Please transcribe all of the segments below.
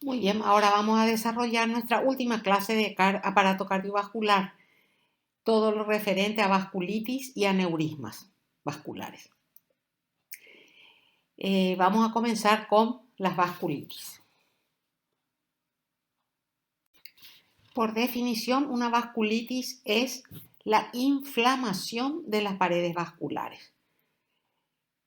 Muy bien, ahora vamos a desarrollar nuestra última clase de aparato cardiovascular, todo lo referente a vasculitis y aneurismas vasculares. Vamos a comenzar con las vasculitis. Por definición, una vasculitis es la inflamación de las paredes vasculares.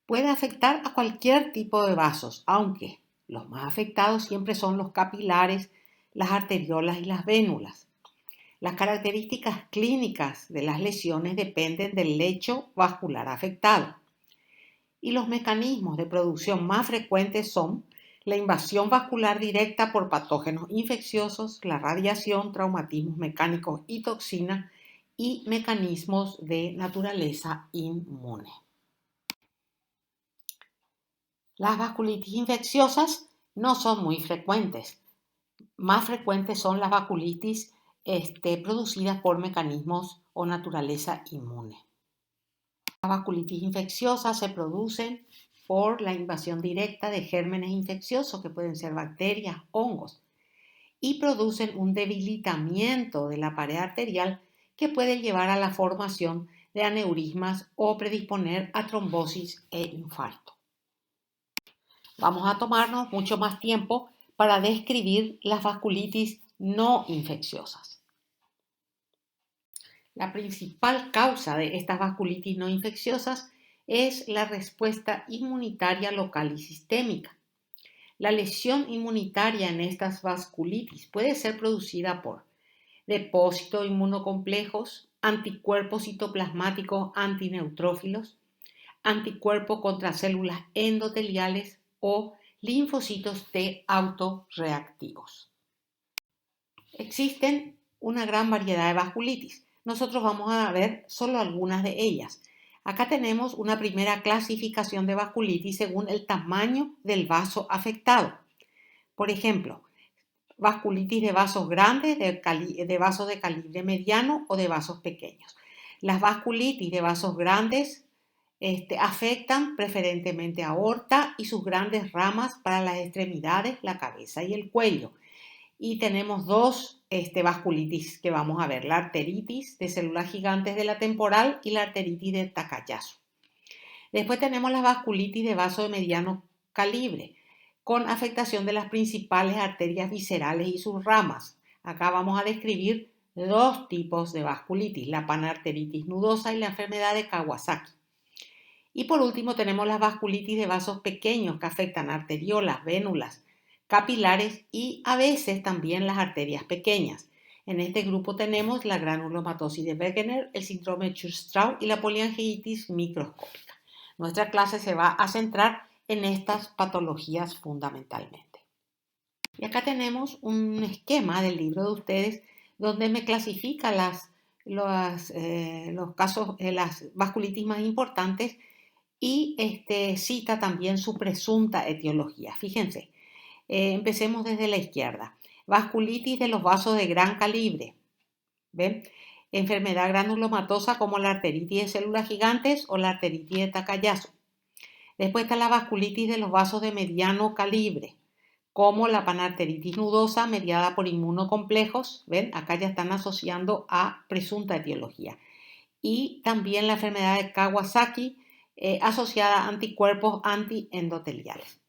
Puede afectar a cualquier tipo de vasos, aunque los más afectados siempre son los capilares, las arteriolas y las vénulas. Las características clínicas de las lesiones dependen del lecho vascular afectado. Y los mecanismos de producción más frecuentes son la invasión vascular directa por patógenos infecciosos, la radiación, traumatismos mecánicos y toxina, y mecanismos de naturaleza inmune. Las vasculitis infecciosas no son muy frecuentes. Más frecuentes son las vasculitis producidas por mecanismos o naturaleza inmune. Las vasculitis infecciosas se producen por la invasión directa de gérmenes infecciosos, que pueden ser bacterias, hongos, y producen un debilitamiento de la pared arterial que puede llevar a la formación de aneurismas o predisponer a trombosis e infarto. Vamos a tomarnos mucho más tiempo para describir las vasculitis no infecciosas. La principal causa de estas vasculitis no infecciosas es la respuesta inmunitaria local y sistémica. La lesión inmunitaria en estas vasculitis puede ser producida por depósitos inmunocomplejos, anticuerpos citoplasmáticos antineutrófilos, anticuerpos contra células endoteliales o linfocitos T autorreactivos. Existen una gran variedad de vasculitis. Nosotros vamos a ver solo algunas de ellas. Acá tenemos una primera clasificación de vasculitis según el tamaño del vaso afectado. Por ejemplo, vasculitis de vasos grandes, de vasos de calibre mediano o de vasos pequeños. Las vasculitis de vasos grandes afectan preferentemente a aorta y sus grandes ramas para las extremidades, la cabeza y el cuello. Y tenemos dos vasculitis que vamos a ver, la arteritis de células gigantes de la temporal y la arteritis de Takayasu. Después tenemos la vasculitis de vaso de mediano calibre, con afectación de las principales arterias viscerales y sus ramas. Acá vamos a describir dos tipos de vasculitis, la panarteritis nudosa y la enfermedad de Kawasaki. Y por último tenemos las vasculitis de vasos pequeños que afectan arteriolas, vénulas, capilares y a veces también las arterias pequeñas. En este grupo tenemos la granulomatosis de Wegener, el síndrome de Church-Strauss y la poliangiitis microscópica. Nuestra clase se va a centrar en estas patologías fundamentalmente. Y acá tenemos un esquema del libro de ustedes donde me clasifica los casos, las vasculitis más importantes y cita también su presunta etiología. Fíjense, empecemos desde la izquierda. Vasculitis de los vasos de gran calibre. ¿Ven? Enfermedad granulomatosa como la arteritis de células gigantes o la arteritis de Takayasu. Después está la vasculitis de los vasos de mediano calibre, como la panarteritis nudosa mediada por inmunocomplejos. ¿Ven? Acá ya están asociando a presunta etiología. Y también la enfermedad de Kawasaki, asociada a anticuerpos antiendoteliales.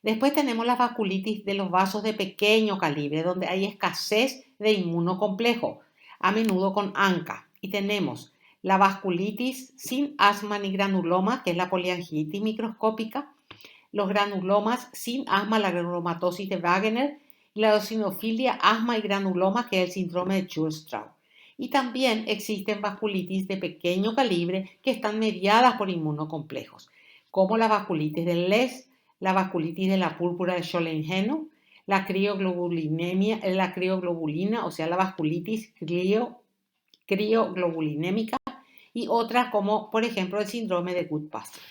Después tenemos la vasculitis de los vasos de pequeño calibre, donde hay escasez de inmunocomplejo, a menudo con ANCA. Y tenemos la vasculitis sin asma ni granuloma, que es la poliangiitis microscópica, los granulomas sin asma, la granulomatosis de Wegener, y la eosinofilia, asma y granuloma, que es el síndrome de Church-Strauss. Y también existen vasculitis de pequeño calibre que están mediadas por inmunocomplejos, como la vasculitis del LES, la vasculitis de la púrpura de Schollen-Henno, la crioglobulina, o sea, la vasculitis crioglobulinémica, y otras como, por ejemplo, el síndrome de Goodpasture.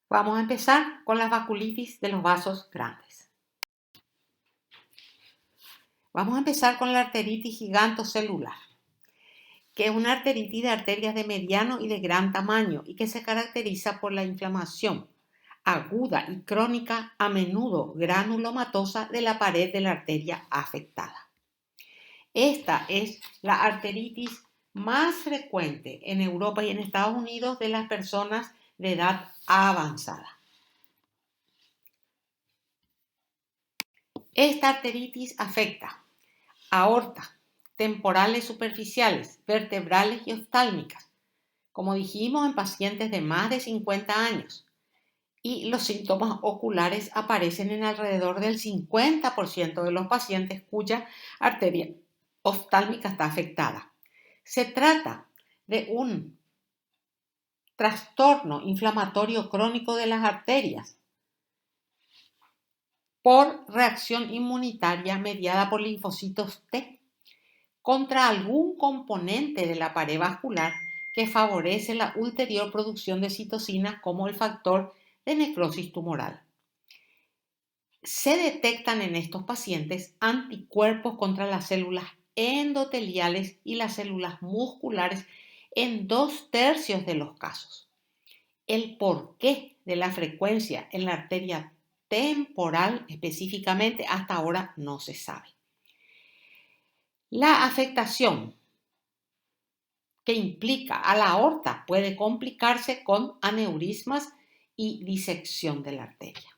Vamos a empezar con las vasculitis de los vasos grandes. Vamos a empezar con la arteritis gigantocelular, que es una arteritis de arterias de mediano y de gran tamaño y que se caracteriza por la inflamación aguda y crónica, a menudo granulomatosa de la pared de la arteria afectada. Esta es la arteritis más frecuente en Europa y en Estados Unidos de las personas de edad avanzada. Esta arteritis afecta aorta, temporales superficiales, vertebrales y oftálmicas, como dijimos, en pacientes de más de 50 años. Y los síntomas oculares aparecen en alrededor del 50% de los pacientes cuya arteria oftálmica está afectada. Se trata de un trastorno inflamatorio crónico de las arterias por reacción inmunitaria mediada por linfocitos T contra algún componente de la pared vascular que favorece la ulterior producción de citocinas como el factor de necrosis tumoral. Se detectan en estos pacientes anticuerpos contra las células endoteliales y las células musculares en 2/3 de los casos. El porqué de la frecuencia en la arteria temporal específicamente hasta ahora no se sabe. La afectación que implica a la aorta puede complicarse con aneurismas y disección de la arteria.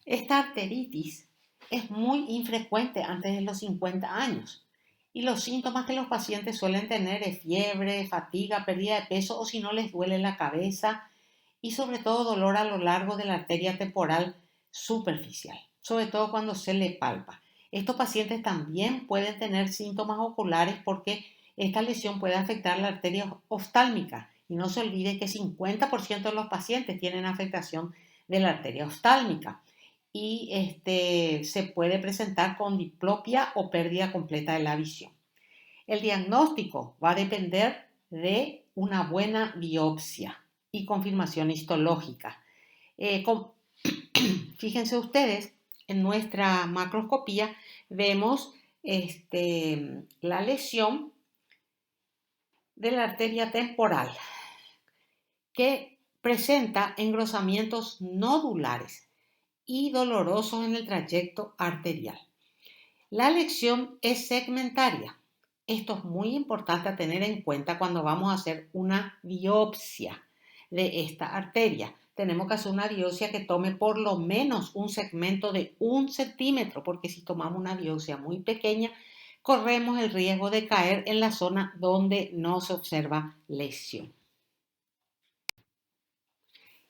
Esta arteritis es muy infrecuente antes de los 50 años y los síntomas que los pacientes suelen tener es fiebre, fatiga, pérdida de peso o si no les duele la cabeza y sobre todo dolor a lo largo de la arteria temporal superficial, sobre todo cuando se le palpa. Estos pacientes también pueden tener síntomas oculares porque esta lesión puede afectar la arteria oftálmica y no se olvide que 50% de los pacientes tienen afectación de la arteria oftálmica y se puede presentar con diplopia o pérdida completa de la visión. El diagnóstico va a depender de una buena biopsia y confirmación histológica. Fíjense ustedes, en nuestra macroscopía vemos la lesión de la arteria temporal que presenta engrosamientos nodulares y dolorosos en el trayecto arterial. La lesión es segmentaria. Esto es muy importante a tener en cuenta cuando vamos a hacer una biopsia de esta arteria. Tenemos que hacer una biopsia que tome por lo menos un segmento de 1 centímetro, porque si tomamos una biopsia muy pequeña, corremos el riesgo de caer en la zona donde no se observa lesión.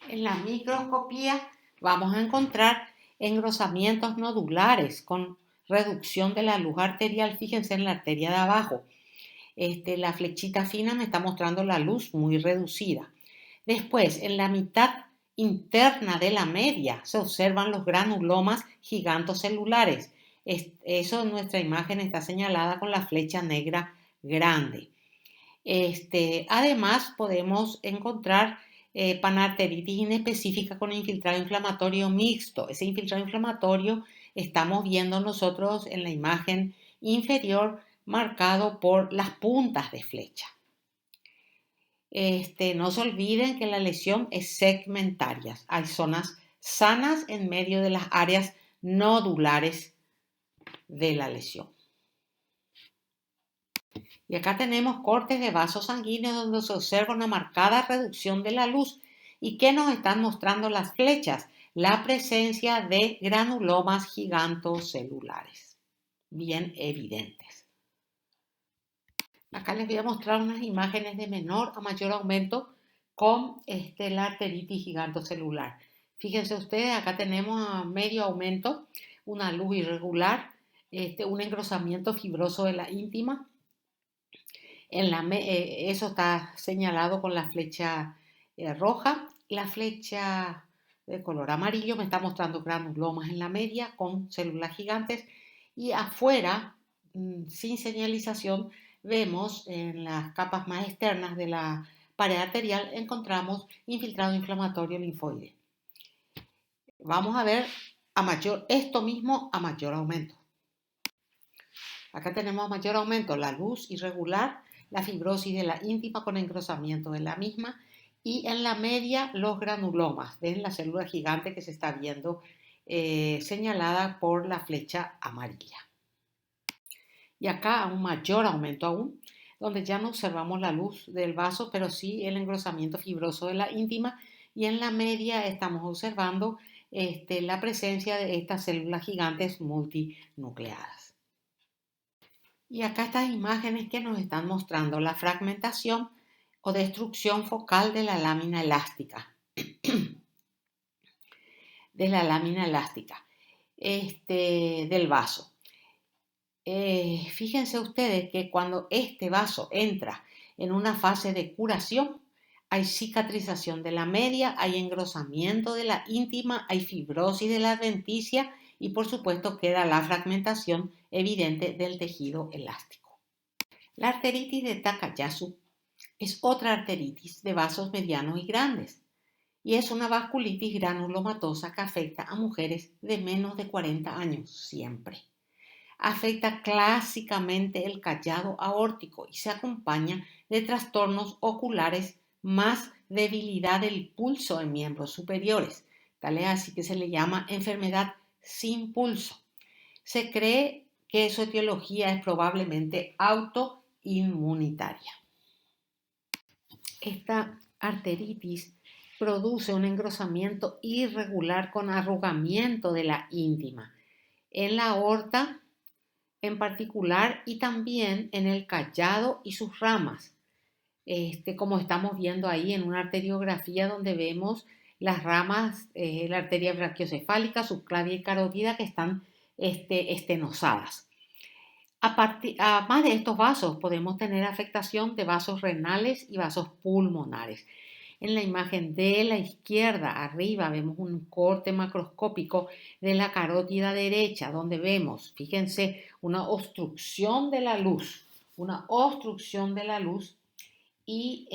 En la microscopía vamos a encontrar engrosamientos nodulares con reducción de la luz arterial. Fíjense en la arteria de abajo. La flechita fina me está mostrando la luz muy reducida. Después, en la mitad interna de la media se observan los granulomas gigantocelulares. Eso en nuestra imagen está señalada con la flecha negra grande. Además, podemos encontrar panarteritis inespecífica con infiltrado inflamatorio mixto. Ese infiltrado inflamatorio estamos viendo nosotros en la imagen inferior marcado por las puntas de flecha. No se olviden que la lesión es segmentaria. Hay zonas sanas en medio de las áreas nodulares de la lesión. Y acá tenemos cortes de vasos sanguíneos donde se observa una marcada reducción de la luz. ¿Y qué nos están mostrando las flechas? La presencia de granulomas gigantocelulares, bien evidentes. Acá les voy a mostrar unas imágenes de menor a mayor aumento con la arteritis gigantocelular. Fíjense ustedes, acá tenemos a medio aumento una luz irregular, un engrosamiento fibroso de la íntima. Eso está señalado con la flecha roja. La flecha de color amarillo me está mostrando granulomas en la media con células gigantes y afuera, sin señalización, vemos en las capas más externas de la pared arterial encontramos infiltrado inflamatorio linfoide. Vamos a ver esto mismo a mayor aumento. Acá tenemos a mayor aumento la luz irregular, la fibrosis de la íntima con engrosamiento de la misma y en la media los granulomas. Ven la célula gigante que se está viendo señalada por la flecha amarilla. Y acá un mayor aumento aún, donde ya no observamos la luz del vaso, pero sí el engrosamiento fibroso de la íntima, y en la media estamos observando la presencia de estas células gigantes multinucleadas. Y acá estas imágenes que nos están mostrando la fragmentación o destrucción focal de la lámina elástica. Del vaso. Fíjense ustedes que cuando este vaso entra en una fase de curación, hay cicatrización de la media, hay engrosamiento de la íntima, hay fibrosis de la adventicia y por supuesto queda la fragmentación evidente del tejido elástico. La arteritis de Takayasu es otra arteritis de vasos medianos y grandes y es una vasculitis granulomatosa que afecta a mujeres de menos de 40 años siempre. Afecta clásicamente el callado aórtico y se acompaña de trastornos oculares más debilidad del pulso en miembros superiores. Tal es así que se le llama enfermedad sin pulso. Se cree que su etiología es probablemente autoinmunitaria. Esta arteritis produce un engrosamiento irregular con arrugamiento de la íntima en la aorta en particular y también en el callado y sus ramas, como estamos viendo ahí en una arteriografía donde vemos las ramas, la arteria brachiocefálica, subclavia y carótida que están estenosadas. Además de estos vasos podemos tener afectación de vasos renales y vasos pulmonares. En la imagen de la izquierda arriba vemos un corte macroscópico de la carótida derecha donde vemos, fíjense, una obstrucción de la luz y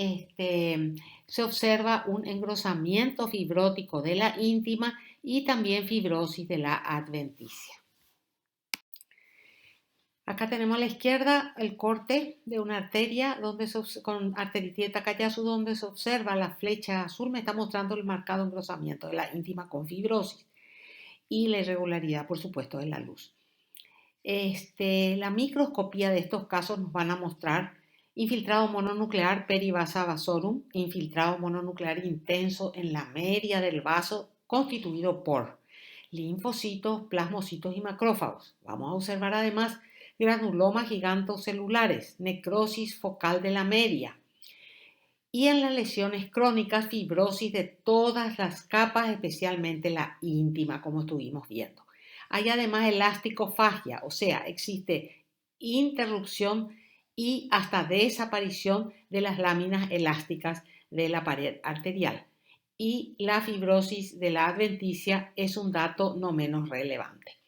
se observa un engrosamiento fibrótico de la íntima y también fibrosis de la adventicia. Acá tenemos a la izquierda el corte de una arteria con arteritis de Takayasu donde se observa la flecha azul, me está mostrando el marcado engrosamiento de la íntima con fibrosis y la irregularidad, por supuesto, de la luz. La microscopía de estos casos nos van a mostrar infiltrado mononuclear perivasa vasorum, infiltrado mononuclear intenso en la media del vaso constituido por linfocitos, plasmocitos y macrófagos. Vamos a observar además granulomas gigantocelulares, necrosis focal de la media y en las lesiones crónicas fibrosis de todas las capas, especialmente la íntima, como estuvimos viendo. Hay además elasticofagia, o sea, existe interrupción y hasta desaparición de las láminas elásticas de la pared arterial. Y la fibrosis de la adventicia es un dato no menos relevante.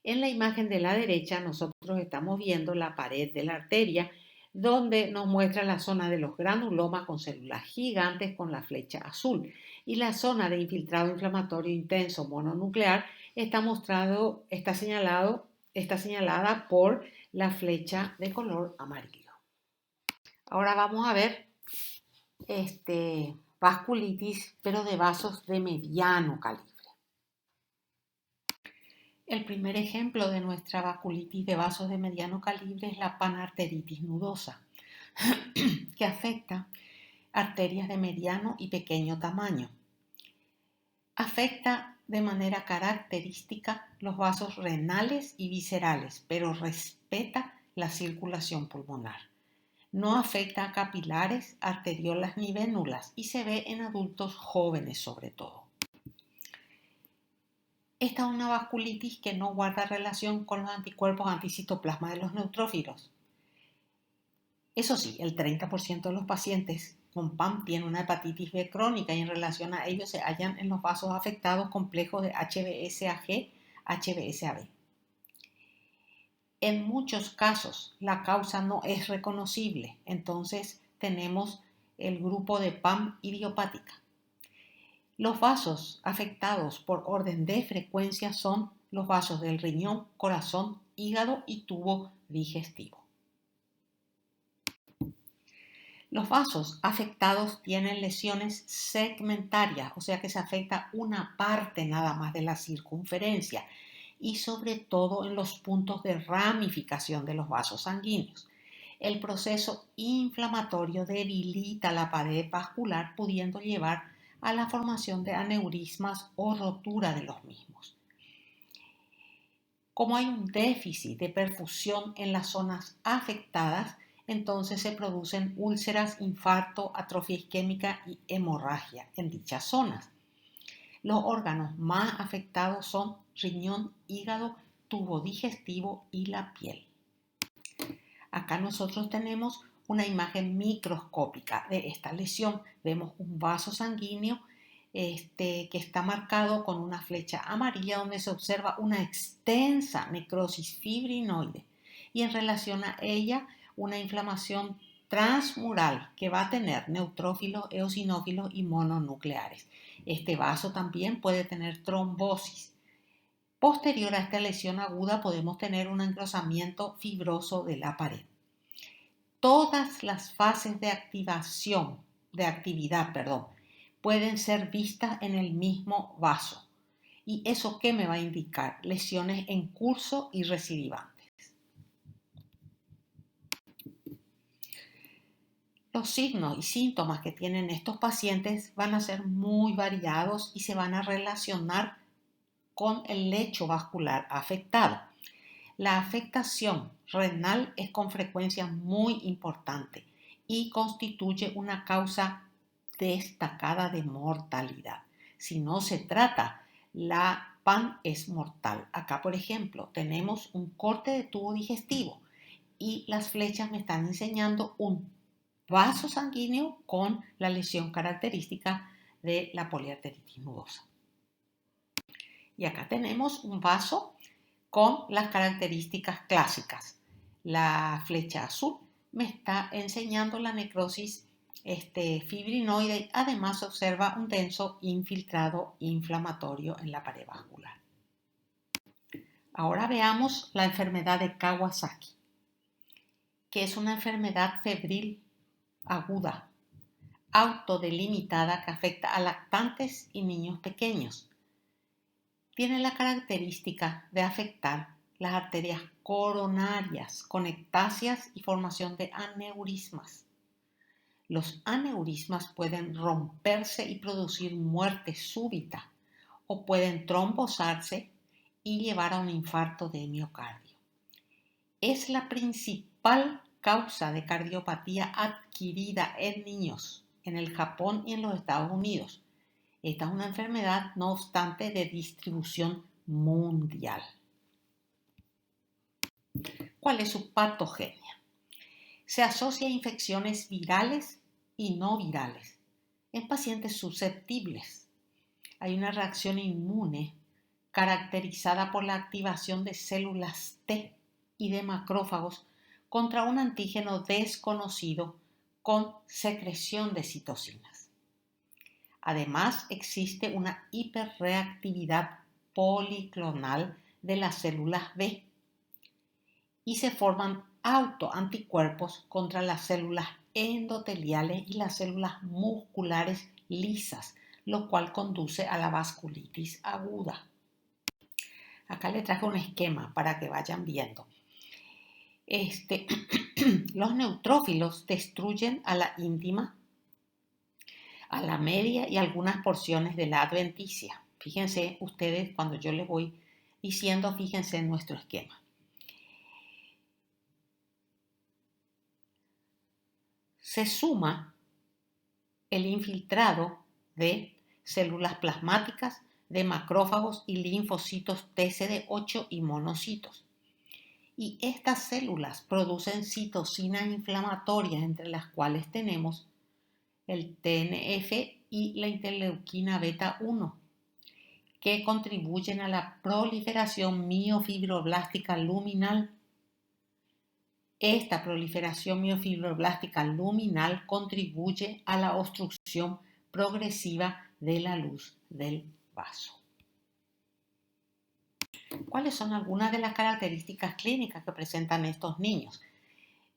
En la imagen de la derecha nosotros estamos viendo la pared de la arteria donde nos muestra la zona de los granulomas con células gigantes con la flecha azul y la zona de infiltrado inflamatorio intenso mononuclear está señalada por la flecha de color amarillo. Ahora vamos a ver vasculitis, pero de vasos de mediano calibre. El primer ejemplo de nuestra vasculitis de vasos de mediano calibre es la panarteritis nudosa, que afecta arterias de mediano y pequeño tamaño. Afecta de manera característica los vasos renales y viscerales, pero respeta la circulación pulmonar. No afecta a capilares, arteriolas ni vénulas y se ve en adultos jóvenes sobre todo. Esta es una vasculitis que no guarda relación con los anticuerpos anticitoplasma de los neutrófilos. Eso sí, el 30% de los pacientes con PAM tienen una hepatitis B crónica y en relación a ello se hallan en los vasos afectados complejos de HBsAg, HBsAg. En muchos casos la causa no es reconocible, entonces tenemos el grupo de PAM idiopática. Los vasos afectados por orden de frecuencia son los vasos del riñón, corazón, hígado y tubo digestivo. Los vasos afectados tienen lesiones segmentarias, o sea que se afecta una parte nada más de la circunferencia y sobre todo en los puntos de ramificación de los vasos sanguíneos. El proceso inflamatorio debilita la pared vascular, pudiendo llevar a la formación de aneurismas o rotura de los mismos. Como hay un déficit de perfusión en las zonas afectadas, entonces se producen úlceras, infarto, atrofia isquémica y hemorragia en dichas zonas. Los órganos más afectados son riñón, hígado, tubo digestivo y la piel. Acá nosotros tenemos una imagen microscópica de esta lesión. Vemos un vaso sanguíneo que está marcado con una flecha amarilla donde se observa una extensa necrosis fibrinoide y en relación a ella una inflamación transmural que va a tener neutrófilos, eosinófilos y mononucleares. Este vaso también puede tener trombosis. Posterior a esta lesión aguda podemos tener un engrosamiento fibroso de la pared. Todas las fases de actividad, pueden ser vistas en el mismo vaso. ¿Y eso qué me va a indicar? Lesiones en curso y recidivantes. Los signos y síntomas que tienen estos pacientes van a ser muy variados y se van a relacionar con el lecho vascular afectado. La afectación renal es con frecuencia muy importante y constituye una causa destacada de mortalidad. Si no se trata, la PAN es mortal. Acá, por ejemplo, tenemos un corte de tubo digestivo y las flechas me están enseñando un vaso sanguíneo con la lesión característica de la poliarteritis nodosa. Y acá tenemos un vaso con las características clásicas. La flecha azul me está enseñando la necrosis fibrinoide. Además se observa un denso infiltrado inflamatorio en la pared vascular. Ahora veamos la enfermedad de Kawasaki, que es una enfermedad febril aguda, autodelimitada que afecta a lactantes y niños pequeños. Tiene la característica de afectar las arterias coronarias con ectasias y formación de aneurismas. Los aneurismas pueden romperse y producir muerte súbita o pueden trombosarse y llevar a un infarto de miocardio. Es la principal causa de cardiopatía adquirida en niños en el Japón y en los Estados Unidos. Esta es una enfermedad, no obstante, de distribución mundial. ¿Cuál es su patogenia? Se asocia a infecciones virales y no virales en pacientes susceptibles. Hay una reacción inmune caracterizada por la activación de células T y de macrófagos contra un antígeno desconocido con secreción de citocinas. Además, existe una hiperreactividad policlonal de las células B y se forman autoanticuerpos contra las células endoteliales y las células musculares lisas, lo cual conduce a la vasculitis aguda. Acá les traje un esquema para que vayan viendo. Los neutrófilos destruyen a la íntima, a la media y algunas porciones de la adventicia. Fíjense ustedes, cuando yo les voy diciendo, fíjense en nuestro esquema. Se suma el infiltrado de células plasmáticas, de macrófagos y linfocitos TCD8 y monocitos. Y estas células producen citocinas inflamatorias, entre las cuales tenemos el TNF y la interleuquina beta 1, que contribuyen a la proliferación miofibroblástica luminal. Esta proliferación miofibroblástica luminal contribuye a la obstrucción progresiva de la luz del vaso. ¿Cuáles son algunas de las características clínicas que presentan estos niños?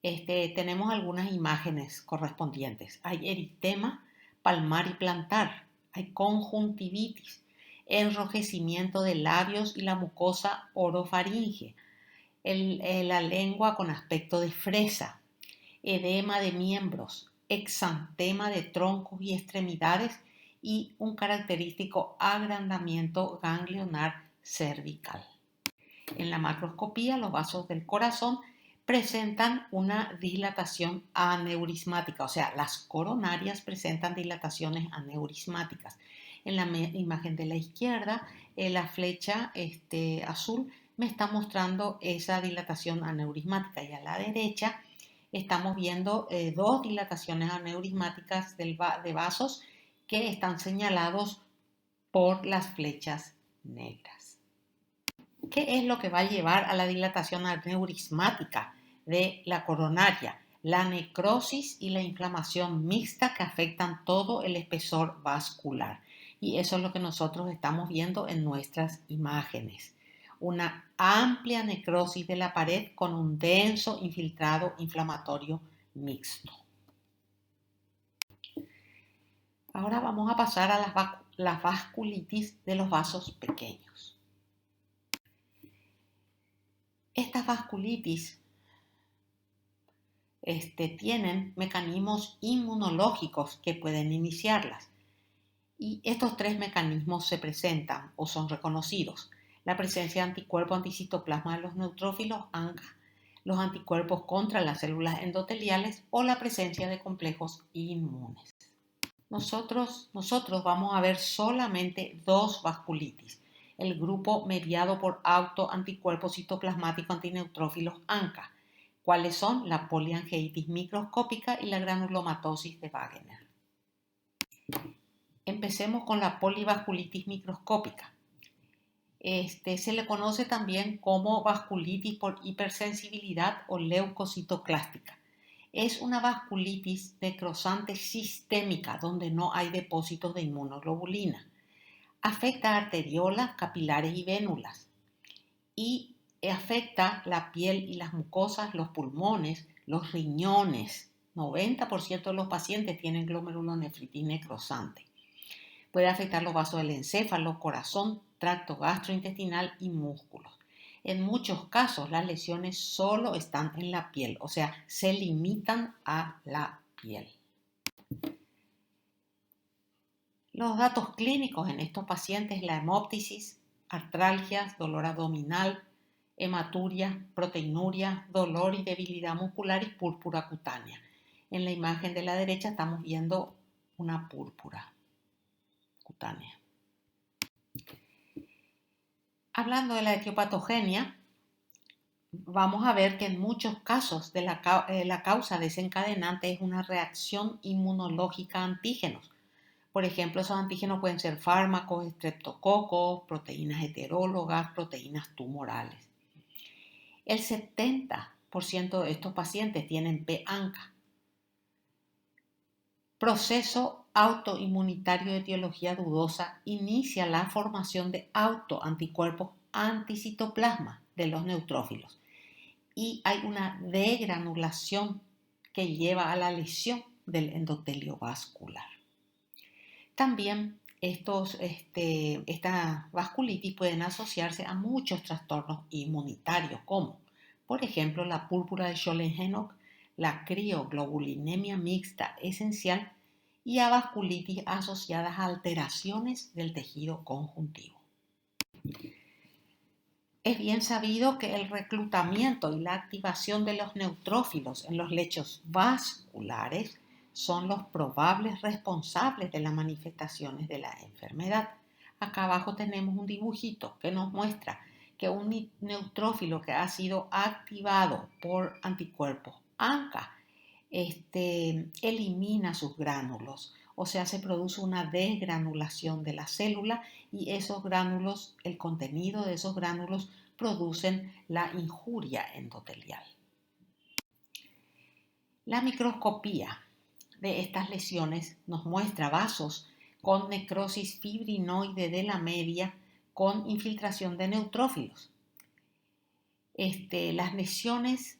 tenemos algunas imágenes correspondientes. Hay eritema palmar y plantar, hay conjuntivitis, enrojecimiento de labios y la mucosa orofaringe, la lengua con aspecto de fresa, edema de miembros, exantema de troncos y extremidades y un característico agrandamiento ganglionar cervical. En la macroscopía, los vasos del corazón presentan una dilatación aneurismática, o sea, las coronarias presentan dilataciones aneurismáticas. En la imagen de la izquierda, la flecha azul me está mostrando esa dilatación aneurismática y a la derecha estamos viendo dos dilataciones aneurismáticas de vasos que están señalados por las flechas negras. ¿Qué es lo que va a llevar a la dilatación aneurismática de la coronaria? La necrosis y la inflamación mixta que afectan todo el espesor vascular. Y eso es lo que nosotros estamos viendo en nuestras imágenes. Una amplia necrosis de la pared con un denso infiltrado inflamatorio mixto. Ahora vamos a pasar a la vasculitis de los vasos pequeños. Estas vasculitis tienen mecanismos inmunológicos que pueden iniciarlas. Y estos tres mecanismos se presentan o son reconocidos. La presencia de anticuerpos anticitoplasma de los neutrófilos ANCA, los anticuerpos contra las células endoteliales o la presencia de complejos inmunes. Nosotros vamos a ver solamente dos vasculitis. El grupo mediado por autoanticuerpo citoplasmático antineutrófilos ANCA. ¿Cuáles son? La poliangeitis microscópica y la granulomatosis de Wegener. Empecemos con la polivasculitis microscópica. Se le conoce también como vasculitis por hipersensibilidad o leucocitoclástica. Es una vasculitis necrosante sistémica donde no hay depósitos de inmunoglobulina. Afecta arteriolas, capilares y vénulas y afecta la piel y las mucosas, los pulmones, los riñones. 90% de los pacientes tienen glomerulonefritis necrosante. Puede afectar los vasos del encéfalo, corazón, tracto gastrointestinal y músculos. En muchos casos las lesiones solo están en la piel, o sea, se limitan a la piel. Los datos clínicos en estos pacientes, la hemóptisis, artralgias, dolor abdominal, hematuria, proteinuria, dolor y debilidad muscular y púrpura cutánea. En la imagen de la derecha estamos viendo una púrpura cutánea. Hablando de la etiopatogenia, vamos a ver que en muchos casos la causa desencadenante es una reacción inmunológica a antígenos. Por ejemplo, esos antígenos pueden ser fármacos, estreptococos, proteínas heterólogas, proteínas tumorales. El 70% de estos pacientes tienen P-ANCA. Proceso autoinmunitario de etiología dudosa inicia la formación de autoanticuerpos anticitoplasma de los neutrófilos y hay una degranulación que lleva a la lesión del endotelio vascular. También estas vasculitis pueden asociarse a muchos trastornos inmunitarios como, por ejemplo, la púrpura de Scholen-Henoch, la crioglobulinemia mixta esencial y a vasculitis asociadas a alteraciones del tejido conjuntivo. Es bien sabido que el reclutamiento y la activación de los neutrófilos en los lechos vasculares son los probables responsables de las manifestaciones de la enfermedad. Acá abajo tenemos un dibujito que nos muestra que un neutrófilo que ha sido activado por anticuerpos ANCA elimina sus gránulos, o sea, se produce una desgranulación de la célula y esos gránulos, el contenido de esos gránulos producen la injuria endotelial. La microscopía de estas lesiones nos muestra vasos con necrosis fibrinoide de la media con infiltración de neutrófilos. Las lesiones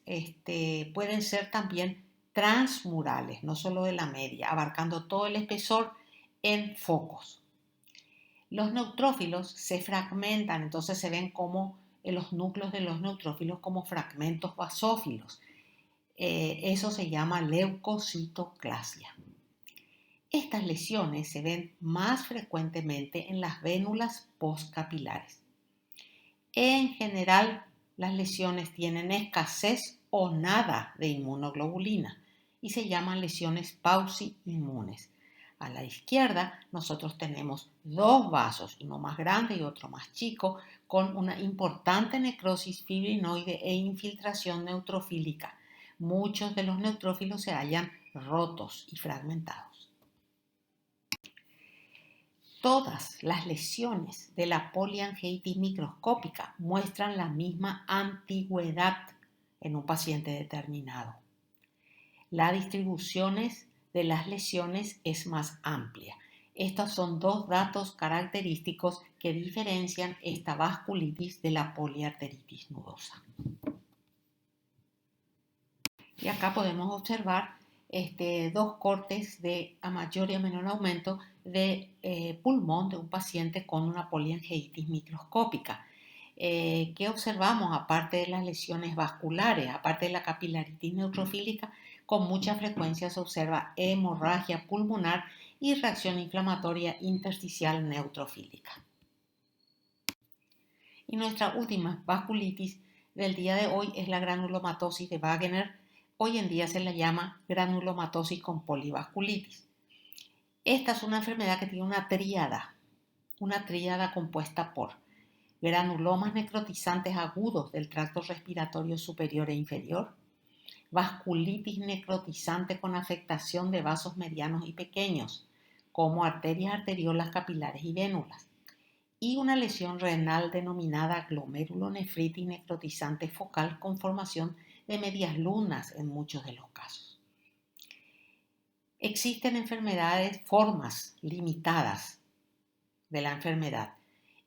pueden ser también transmurales, no solo de la media, abarcando todo el espesor en focos. Los neutrófilos se fragmentan, entonces se ven como los núcleos de los neutrófilos como fragmentos basófilos. Eso se llama leucocitoclasia. Estas lesiones se ven más frecuentemente en las vénulas postcapilares. En general, las lesiones tienen escasez o nada de inmunoglobulina y se llaman lesiones pauci-inmunes. A la izquierda nosotros tenemos dos vasos, uno más grande y otro más chico, con una importante necrosis fibrinoide e infiltración neutrofílica. Muchos de los neutrófilos se hallan rotos y fragmentados. Todas las lesiones de la poliangiitis microscópica muestran la misma antigüedad en un paciente determinado. La distribución de las lesiones es más amplia. Estos son dos datos característicos que diferencian esta vasculitis de la poliarteritis nudosa. Y acá podemos observar dos cortes de a mayor y a menor aumento de pulmón de un paciente con una poliangiitis microscópica. ¿Qué observamos? Aparte de las lesiones vasculares, aparte de la capilaritis neutrofílica, con mucha frecuencia se observa hemorragia pulmonar y reacción inflamatoria intersticial neutrofílica. Y nuestra última vasculitis del día de hoy es la granulomatosis de Wegener. Hoy en día se la llama granulomatosis con polivasculitis. Esta es una enfermedad que tiene una tríada compuesta por granulomas necrotizantes agudos del tracto respiratorio superior e inferior, vasculitis necrotizante con afectación de vasos medianos y pequeños, como arterias, arteriolas, capilares y vénulas, y una lesión renal denominada glomerulonefritis necrotizante focal con formación de medias lunas en muchos de los casos. Existen formas limitadas de la enfermedad,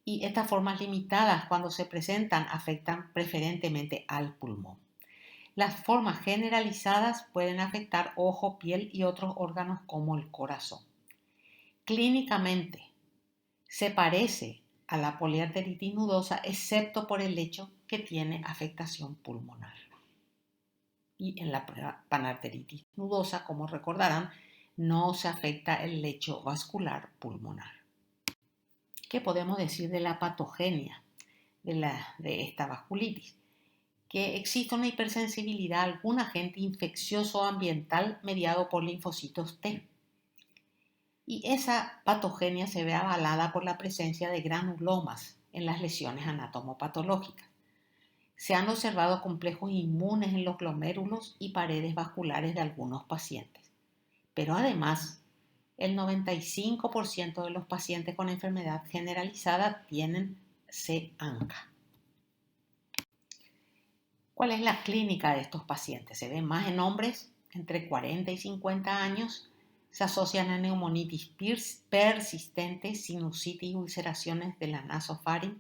y estas formas limitadas cuando se presentan afectan preferentemente al pulmón. Las formas generalizadas pueden afectar ojo, piel y otros órganos como el corazón. Clínicamente se parece a la poliarteritis nudosa excepto por el hecho que tiene afectación pulmonar. Y en la panarteritis nudosa, como recordarán, no se afecta el lecho vascular pulmonar. ¿Qué podemos decir de la patogenia de esta vasculitis? Que existe una hipersensibilidad a algún agente infeccioso ambiental mediado por linfocitos T. Y esa patogenia se ve avalada por la presencia de granulomas en las lesiones anatomopatológicas. Se han observado complejos inmunes en los glomérulos y paredes vasculares de algunos pacientes. Pero además, el 95% de los pacientes con enfermedad generalizada tienen C-ANCA. ¿Cuál es la clínica de estos pacientes? Se ven más en hombres entre 40 y 50 años. Se asocian a neumonitis persistente, sinusitis y ulceraciones de la nasofaringe,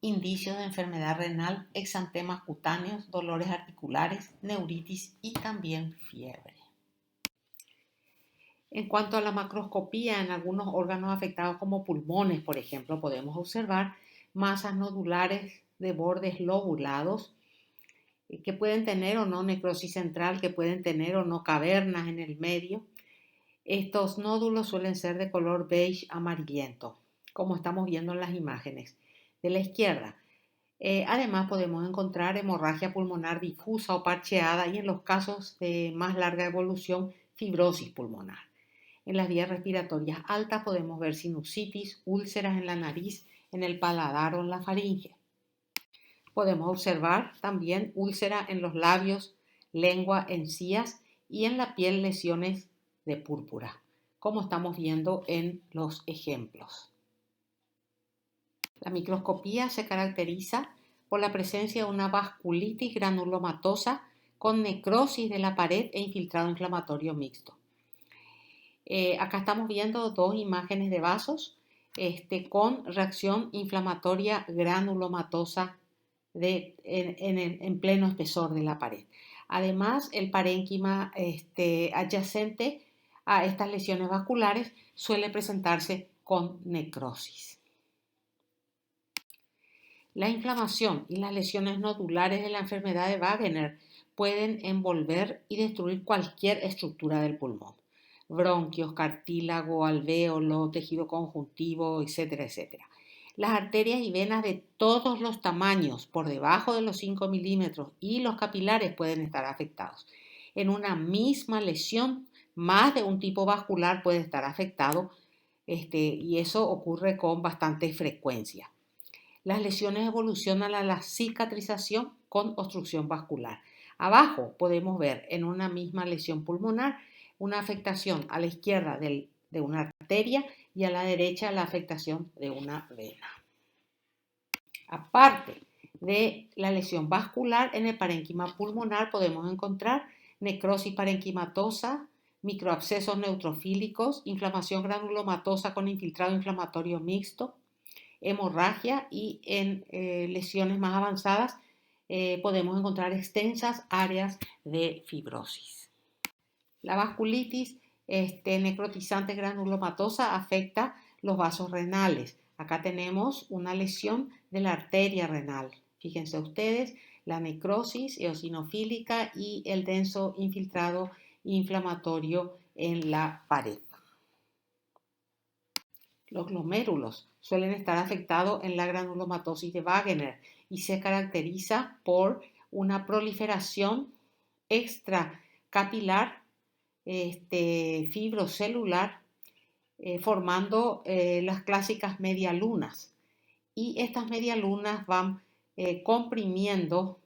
indicios de enfermedad renal, exantemas cutáneos, dolores articulares, neuritis y también fiebre. En cuanto a la macroscopía, en algunos órganos afectados como pulmones, por ejemplo, podemos observar masas nodulares de bordes lobulados que pueden tener o no necrosis central, que pueden tener o no cavernas en el medio. Estos nódulos suelen ser de color beige amarillento, como estamos viendo en las imágenes de la izquierda. Además podemos encontrar hemorragia pulmonar difusa o parcheada y en los casos de más larga evolución, fibrosis pulmonar. En las vías respiratorias altas podemos ver sinusitis, úlceras en la nariz, en el paladar o en la faringe. Podemos observar también úlcera en los labios, lengua, encías y en la piel lesiones de púrpura, como estamos viendo en los ejemplos. La microscopía se caracteriza por la presencia de una vasculitis granulomatosa con necrosis de la pared e infiltrado inflamatorio mixto. Acá estamos viendo dos imágenes de vasos con reacción inflamatoria granulomatosa en pleno espesor de la pared. Además, el parénquima adyacente a estas lesiones vasculares suele presentarse con necrosis. La inflamación y las lesiones nodulares de la enfermedad de Wegener pueden envolver y destruir cualquier estructura del pulmón: bronquios, cartílago, alvéolo, tejido conjuntivo, etcétera, etcétera. Las arterias y venas de todos los tamaños por debajo de los 5 milímetros y los capilares pueden estar afectados. En una misma lesión, más de un tipo vascular puede estar afectado, y eso ocurre con bastante frecuencia. Las lesiones evolucionan a la cicatrización con obstrucción vascular. Abajo podemos ver en una misma lesión pulmonar una afectación a la izquierda de una arteria y a la derecha la afectación de una vena. Aparte de la lesión vascular, en el parénquima pulmonar podemos encontrar necrosis parenquimatosa, microabscesos neutrofílicos, inflamación granulomatosa con infiltrado inflamatorio mixto, hemorragia, y en lesiones más avanzadas podemos encontrar extensas áreas de fibrosis. La vasculitis necrotizante granulomatosa afecta los vasos renales. Acá tenemos una lesión de la arteria renal. Fíjense ustedes la necrosis eosinofílica y el denso infiltrado inflamatorio en la pared. Los glomérulos suelen estar afectados en la granulomatosis de Wegener y se caracteriza por una proliferación extracapilar, fibrocelular, formando las clásicas medialunas. Y estas medialunas van comprimiendo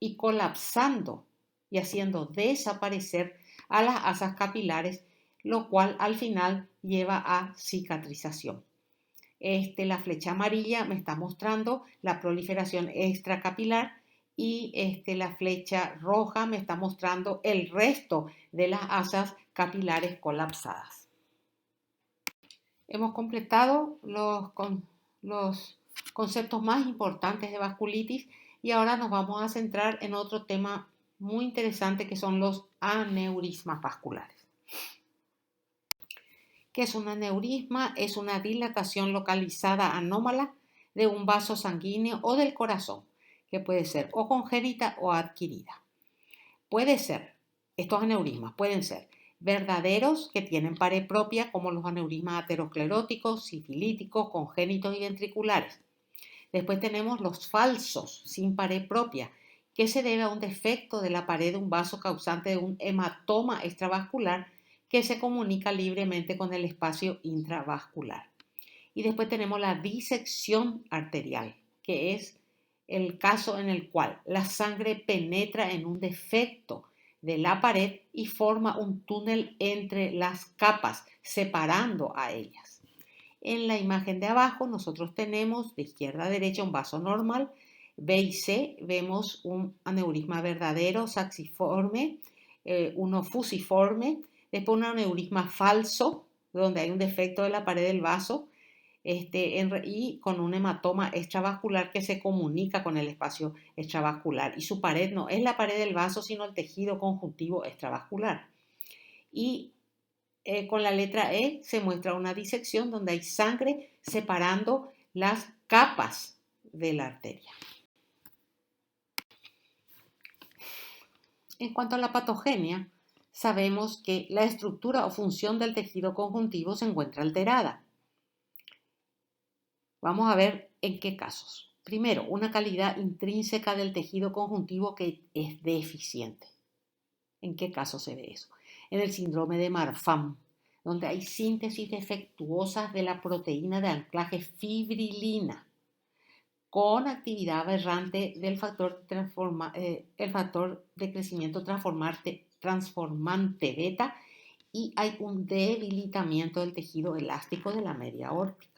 y colapsando y haciendo desaparecer a las asas capilares, lo cual al final lleva a cicatrización. La flecha amarilla me está mostrando la proliferación extracapilar y la flecha roja me está mostrando el resto de las asas capilares colapsadas. Hemos completado los conceptos más importantes de vasculitis y ahora nos vamos a centrar en otro tema muy interesante, que son los aneurismas vasculares. ¿Qué es un aneurisma? Es una dilatación localizada anómala de un vaso sanguíneo o del corazón, que puede ser o congénita o adquirida. Estos aneurismas pueden ser verdaderos, que tienen pared propia, como los aneurismas ateroscleróticos, sifilíticos, congénitos y ventriculares. Después tenemos los falsos, sin pared propia, que se debe a un defecto de la pared de un vaso causante de un hematoma extravascular que se comunica libremente con el espacio intravascular. Y después tenemos la disección arterial, que es el caso en el cual la sangre penetra en un defecto de la pared y forma un túnel entre las capas, separando a ellas. En la imagen de abajo nosotros tenemos de izquierda a derecha un vaso normal, B y C. Vemos un aneurisma verdadero, saxiforme, uno fusiforme. Después un aneurisma falso, donde hay un defecto de la pared del vaso, y con un hematoma extravascular que se comunica con el espacio extravascular. Y su pared no es la pared del vaso, sino el tejido conjuntivo extravascular. Y con la letra E se muestra una disección donde hay sangre separando las capas de la arteria. En cuanto a la patogenia, sabemos que la estructura o función del tejido conjuntivo se encuentra alterada. Vamos a ver en qué casos. Primero, una calidad intrínseca del tejido conjuntivo que es deficiente. ¿En qué caso se ve eso? En el síndrome de Marfan, donde hay síntesis defectuosa de la proteína de anclaje fibrilina, con actividad aberrante del factor de crecimiento transformante beta, y hay un debilitamiento del tejido elástico de la media aórtica.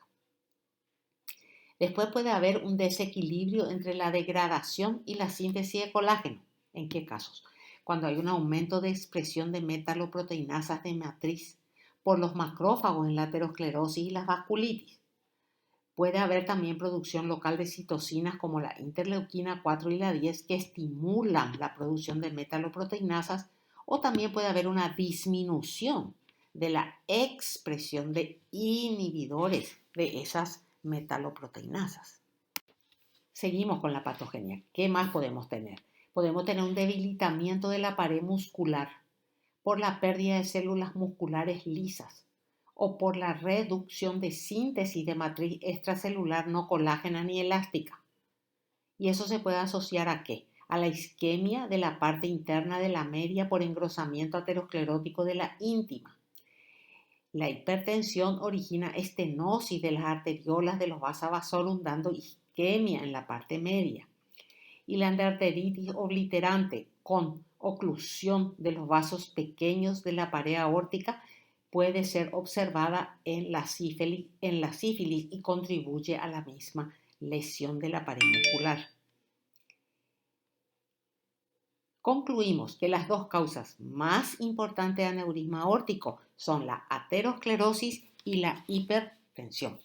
Después puede haber un desequilibrio entre la degradación y la síntesis de colágeno. ¿En qué casos? Cuando hay un aumento de expresión de metaloproteinasas de matriz por los macrófagos en la aterosclerosis y las vasculitis. Puede haber también producción local de citocinas como la interleuquina 4 y la 10 que estimulan la producción de metaloproteinasas, o también puede haber una disminución de la expresión de inhibidores de esas metaloproteinasas. Seguimos con la patogenia. ¿Qué más podemos tener? Podemos tener un debilitamiento de la pared muscular por la pérdida de células musculares lisas o por la reducción de síntesis de matriz extracelular no colágena ni elástica. ¿Y eso se puede asociar a qué? A la isquemia de la parte interna de la media por engrosamiento aterosclerótico de la íntima. La hipertensión origina estenosis de las arteriolas de los vasa vasorum, dando isquemia en la parte media. Y la endarteritis obliterante con oclusión de los vasos pequeños de la pared aórtica puede ser observada en la sífilis y contribuye a la misma lesión de la pared muscular. Concluimos que las dos causas más importantes de aneurisma aórtico son la aterosclerosis y la hipertensión.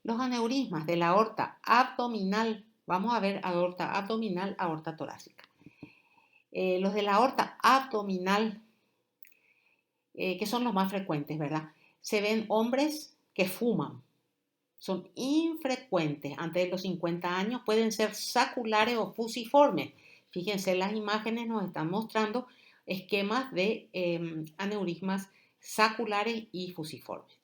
Los aneurismas de la aorta abdominal, vamos a ver aorta abdominal, aorta torácica. Los de la aorta abdominal, que son los más frecuentes, ¿verdad? Se ven hombres que fuman. Son infrecuentes antes de los 50 años, pueden ser saculares o fusiformes. Fíjense, las imágenes nos están mostrando esquemas de aneurismas saculares y fusiformes.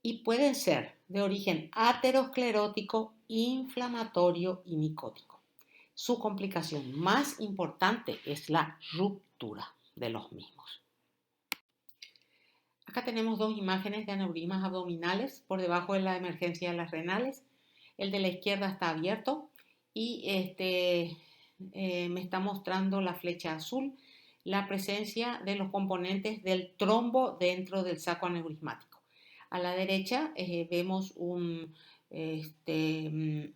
Y pueden ser de origen aterosclerótico, inflamatorio y micótico. Su complicación más importante es la ruptura de los mismos. Acá tenemos dos imágenes de aneurismas abdominales por debajo de la emergencia de las renales. El de la izquierda está abierto y me está mostrando la flecha azul, la presencia de los componentes del trombo dentro del saco aneurismático. A la derecha vemos un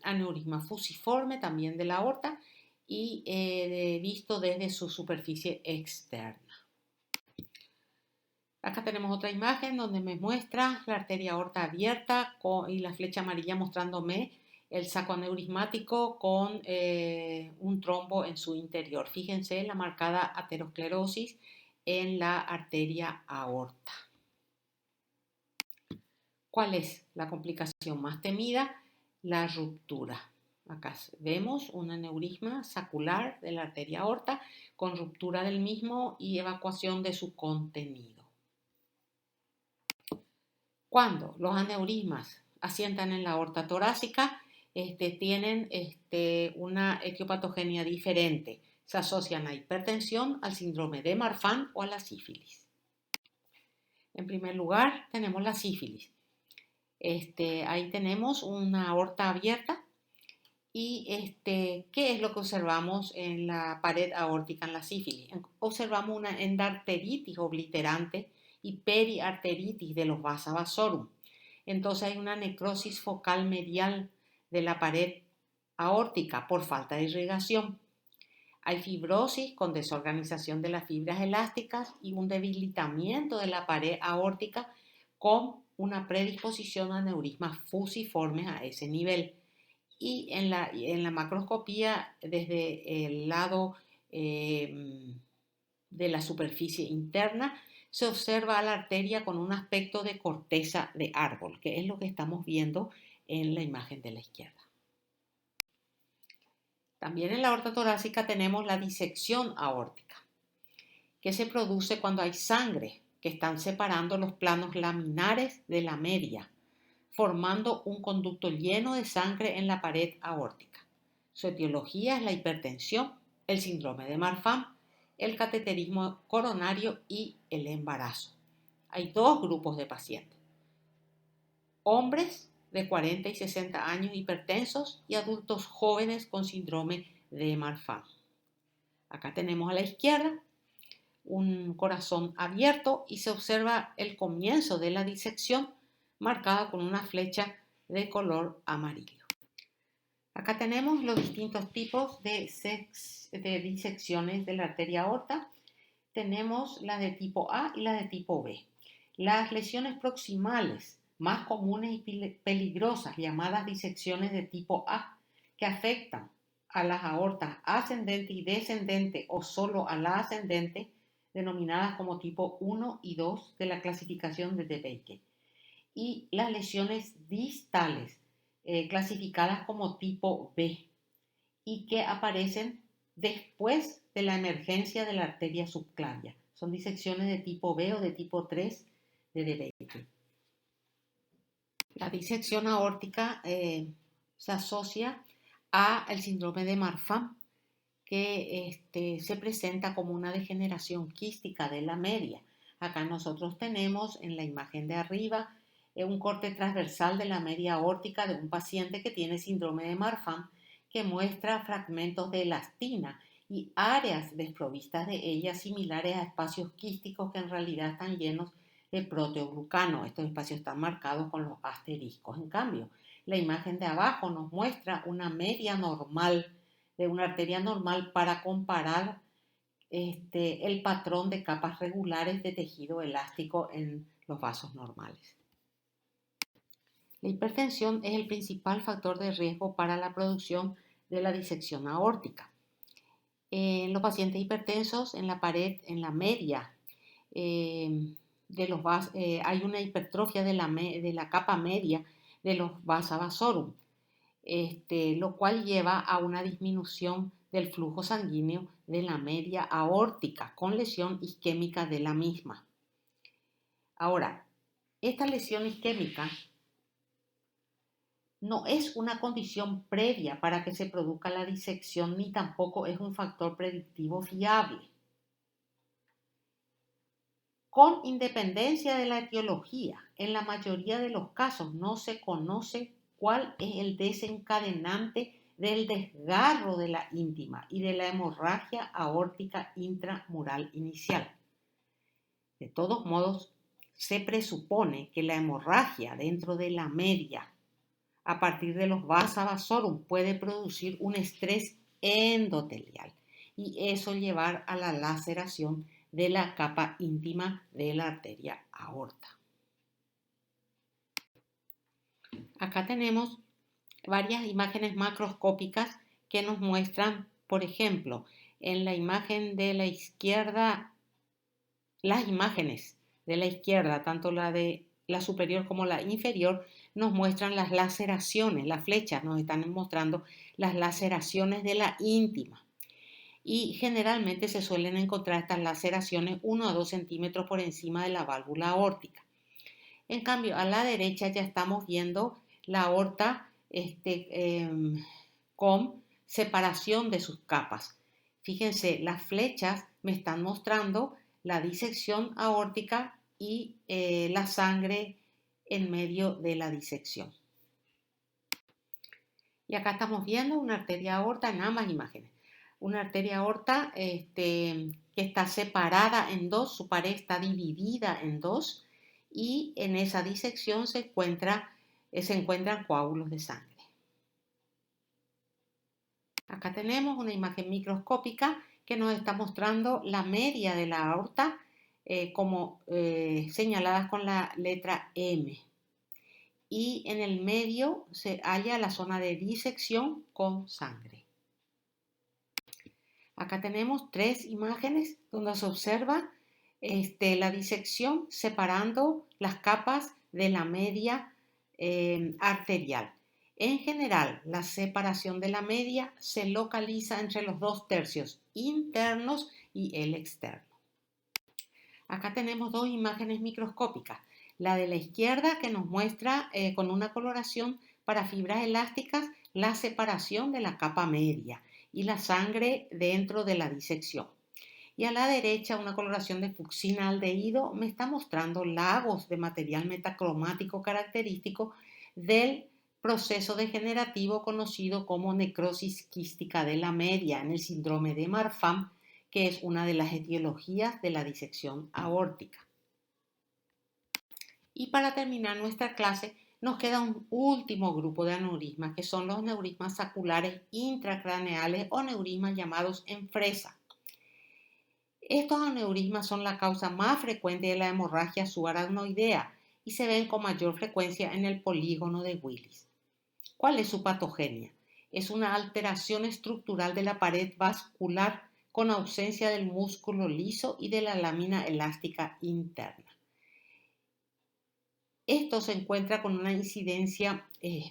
aneurisma fusiforme también de la aorta y visto desde su superficie externa. Acá tenemos otra imagen donde me muestra la arteria aorta abierta y la flecha amarilla mostrándome el saco aneurismático con un trombo en su interior. Fíjense la marcada aterosclerosis en la arteria aorta. ¿Cuál es la complicación más temida? La ruptura. Acá vemos un aneurisma sacular de la arteria aorta con ruptura del mismo y evacuación de su contenido. Cuando los aneurismas asientan en la aorta torácica, tienen una etiopatogenia diferente. Se asocian a hipertensión, al síndrome de Marfan o a la sífilis. En primer lugar, tenemos la sífilis. Ahí tenemos una aorta abierta y ¿qué es lo que observamos en la pared aórtica en la sífilis? Observamos una endarteritis obliterante y periarteritis de los vasa vasorum. Entonces hay una necrosis focal medial de la pared aórtica por falta de irrigación. Hay fibrosis con desorganización de las fibras elásticas y un debilitamiento de la pared aórtica con una predisposición a aneurismas fusiformes a ese nivel. Y en la macroscopía, desde el lado de la superficie interna, se observa a la arteria con un aspecto de corteza de árbol, que es lo que estamos viendo en la imagen de la izquierda. También en la aorta torácica tenemos la disección aórtica, que se produce cuando hay sangre que están separando los planos laminares de la media, formando un conducto lleno de sangre en la pared aórtica. Su etiología es la hipertensión, el síndrome de Marfan, el cateterismo coronario y el embarazo. Hay dos grupos de pacientes: hombres de 40 y 60 años hipertensos y adultos jóvenes con síndrome de Marfan. Acá tenemos a la izquierda un corazón abierto y se observa el comienzo de la disección marcada con una flecha de color amarillo. Acá tenemos los distintos tipos de disecciones de la arteria aorta. Tenemos la de tipo A y la de tipo B. Las lesiones proximales más comunes y peligrosas, llamadas disecciones de tipo A, que afectan a las aortas ascendente y descendente o solo a la ascendente, denominadas como tipo 1 y 2 de la clasificación de De Baker, y las lesiones distales, clasificadas como tipo B, y que aparecen después de la emergencia de la arteria subclavia. Son disecciones de tipo B o de tipo 3 de De Baker. La disección aórtica se asocia al síndrome de Marfan, que se presenta como una degeneración quística de la media. Acá nosotros tenemos en la imagen de arriba un corte transversal de la media aórtica de un paciente que tiene síndrome de Marfan, que muestra fragmentos de elastina y áreas desprovistas de ellas similares a espacios quísticos que en realidad están llenos de proteoglucano. Estos espacios están marcados con los asteriscos. En cambio, la imagen de abajo nos muestra una media normal de una arteria normal para comparar el patrón de capas regulares de tejido elástico en los vasos normales. La hipertensión es el principal factor de riesgo para la producción de la disección aórtica. En los pacientes hipertensos, en la pared, en la media de los vasos, hay una hipertrofia de la capa media de los vasa vasorum, lo cual lleva a una disminución del flujo sanguíneo de la media aórtica con lesión isquémica de la misma. Ahora, esta lesión isquémica no es una condición previa para que se produzca la disección ni tampoco es un factor predictivo fiable. Con independencia de la etiología, en la mayoría de los casos no se conoce cuál es el desencadenante del desgarro de la íntima y de la hemorragia aórtica intramural inicial. De todos modos, se presupone que la hemorragia dentro de la media a partir de los vasa vasorum puede producir un estrés endotelial y eso llevar a la laceración de la capa íntima de la arteria aorta. Acá tenemos varias imágenes macroscópicas que nos muestran, por ejemplo, en la imagen de la izquierda, las imágenes de la izquierda, tanto la de la superior como la inferior, nos muestran las laceraciones, las flechas nos están mostrando las laceraciones de la íntima. Y generalmente se suelen encontrar estas laceraciones 1 a 2 centímetros por encima de la válvula aórtica. En cambio, a la derecha ya estamos viendo la aorta con separación de sus capas. Fíjense, las flechas me están mostrando la disección aórtica y la sangre en medio de la disección. Y acá estamos viendo una arteria aorta en ambas imágenes. Una arteria aorta que está separada en dos, su pared está dividida en dos y en esa disección se encuentran coágulos de sangre. Acá tenemos una imagen microscópica que nos está mostrando la media de la aorta señaladas con la letra M. Y en el medio se halla la zona de disección con sangre. Acá tenemos tres imágenes donde se observa la disección separando las capas de la media arterial. En general, la separación de la media se localiza entre los 2/3 internos y el externo. Acá tenemos dos imágenes microscópicas. La de la izquierda que nos muestra con una coloración para fibras elásticas la separación de la capa media y la sangre dentro de la disección. Y a la derecha una coloración de fucsina aldehído me está mostrando lagos de material metacromático característico del proceso degenerativo conocido como necrosis quística de la media en el síndrome de Marfan, que es una de las etiologías de la disección aórtica. Y para terminar nuestra clase, nos queda un último grupo de aneurismas, que son los neurismas saculares intracraneales o neurismas llamados enfresa. Estos aneurismas son la causa más frecuente de la hemorragia subaracnoidea y se ven con mayor frecuencia en el polígono de Willis. ¿Cuál es su patogenia? Es una alteración estructural de la pared vascular con ausencia del músculo liso y de la lámina elástica interna. Esto se encuentra con una incidencia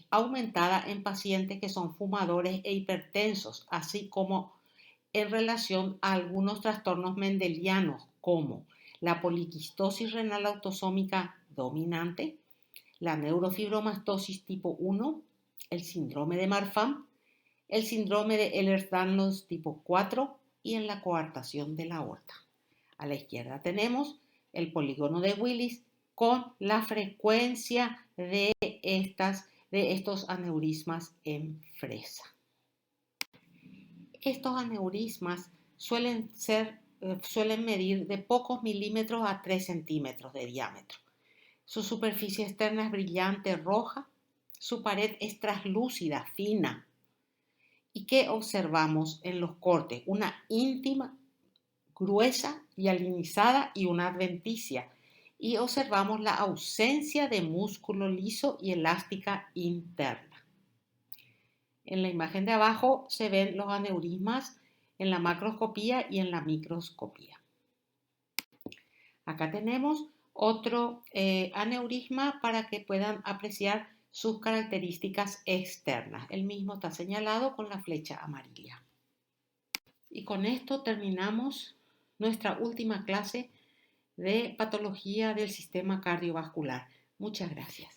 aumentada en pacientes que son fumadores e hipertensos, así como en relación a algunos trastornos mendelianos como la poliquistosis renal autosómica dominante, la neurofibromastosis tipo 1, el síndrome de Marfan, el síndrome de Ehlers-Danlos tipo 4 y en la coartación de la aorta. A la izquierda tenemos el polígono de Willis con la frecuencia de estos aneurismas en fresa. Estos aneurismas suelen medir de pocos milímetros a 3 centímetros de diámetro. Su superficie externa es brillante roja, su pared es translúcida, fina. ¿Y qué observamos en los cortes? Una íntima, gruesa y alinizada y una adventicia. Y observamos la ausencia de músculo liso y elástica interna. En la imagen de abajo se ven los aneurismas en la macroscopía y en la microscopía. Acá tenemos otro aneurisma para que puedan apreciar sus características externas. El mismo está señalado con la flecha amarilla. Y con esto terminamos nuestra última clase de patología del sistema cardiovascular. Muchas gracias.